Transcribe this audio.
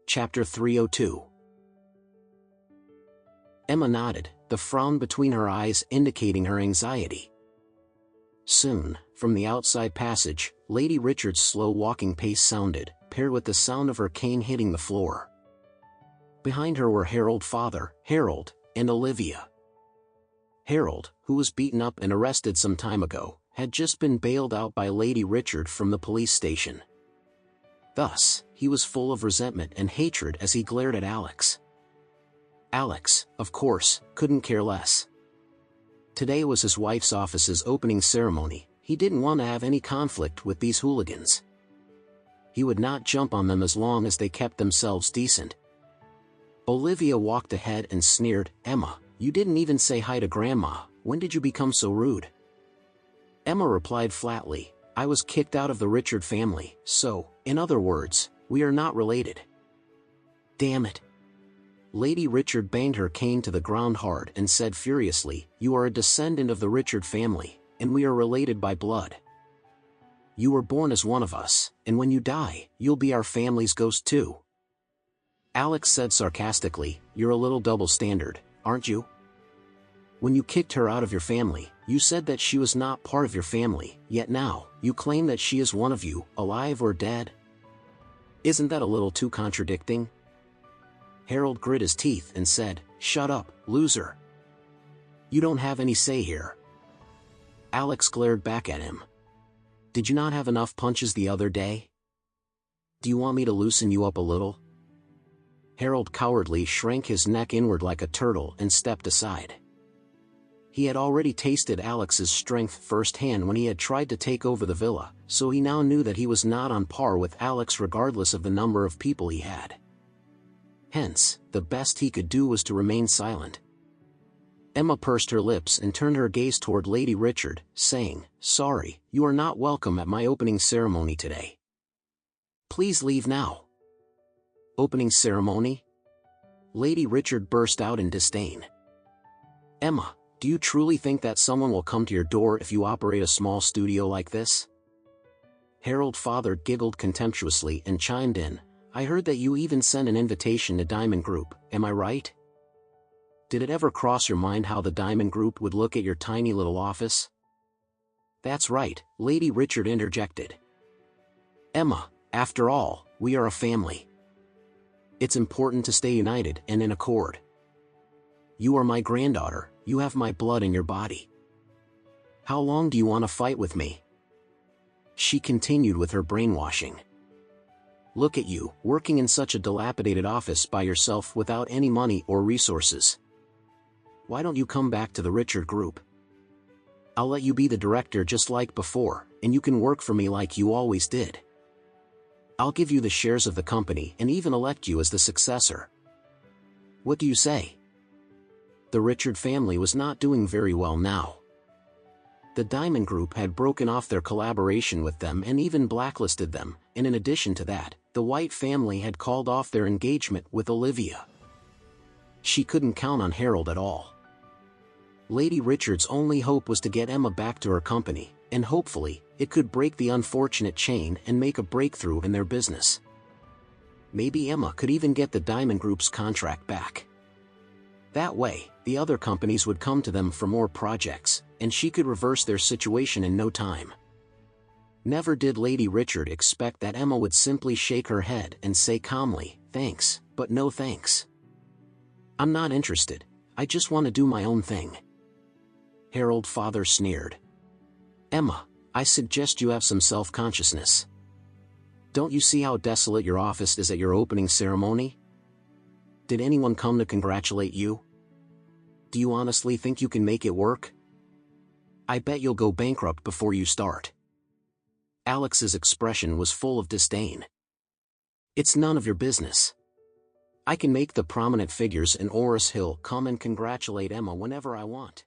Chapter 302. Emma nodded, the frown between her eyes indicating her anxiety. Soon, from the outside passage, Lady Richard's slow walking pace sounded, paired with the sound of her cane hitting the floor. Behind her were Harold father, Harold, and Olivia. Harold, who was beaten up and arrested some time ago, had just been bailed out by Lady Richard from the police station. Thus, he was full of resentment and hatred as he glared at Alex. Alex, of course, couldn't care less. Today was his wife's office's opening ceremony. He didn't want to have any conflict with these hooligans. He would not jump on them as long as they kept themselves decent. Olivia walked ahead and sneered, "Emma, you didn't even say hi to Grandma. When did you become so rude?" Emma replied flatly, "I was kicked out of the Richard family, so, in other words, we are not related." "Damn it." Lady Richard banged her cane to the ground hard and said furiously, "You are a descendant of the Richard family, and we are related by blood. You were born as one of us, and when you die, you'll be our family's ghost too." Alex said sarcastically, "You're a little double-standard, aren't you? When you kicked her out of your family, you said that she was not part of your family, yet now, you claim that she is one of you, alive or dead? Isn't that a little too contradicting?" Harold grit his teeth and said, "Shut up, loser. You don't have any say here." Alex glared back at him. "Did you not have enough punches the other day? Do you want me to loosen you up a little?" Harold cowardly shrank his neck inward like a turtle and stepped aside. He had already tasted Alex's strength firsthand when he had tried to take over the villa, so he now knew that he was not on par with Alex regardless of the number of people he had. Hence, the best he could do was to remain silent. Emma pursed her lips and turned her gaze toward Lady Richard, saying, "Sorry, you are not welcome at my opening ceremony today. Please leave now." "Opening ceremony?" Lady Richard burst out in disdain. "Emma, do you truly think that someone will come to your door if you operate a small studio like this?" Harold father giggled contemptuously and chimed in, "I heard that you even sent an invitation to Diamond Group, am I right? Did it ever cross your mind how the Diamond Group would look at your tiny little office?" "That's right," Lady Richard interjected. "Emma, after all, we are a family. It's important to stay united and in accord. You are my granddaughter, you have my blood in your body. How long do you want to fight with me?" She continued with her brainwashing. "Look at you, working in such a dilapidated office by yourself without any money or resources. Why don't you come back to the Richard Group? I'll let you be the director just like before, and you can work for me like you always did. I'll give you the shares of the company and even elect you as the successor. What do you say?" The Richard family was not doing very well now. The Diamond Group had broken off their collaboration with them and even blacklisted them, and in addition to that, the White family had called off their engagement with Olivia. She couldn't count on Harold at all. Lady Richard's only hope was to get Emma back to her company, and hopefully, it could break the unfortunate chain and make a breakthrough in their business. Maybe Emma could even get the Diamond Group's contract back. That way, the other companies would come to them for more projects, and she could reverse their situation in no time. Never did Lady Richard expect that Emma would simply shake her head and say calmly, "Thanks, but no thanks. I'm not interested, I just want to do my own thing." Harold father sneered. "Emma, I suggest you have some self-consciousness. Don't you see how desolate your office is at your opening ceremony? Did anyone come to congratulate you? Do you honestly think you can make it work? I bet you'll go bankrupt before you start." Alex's expression was full of disdain. "It's none of your business. I can make the prominent figures in Oris Hill come and congratulate Emma whenever I want.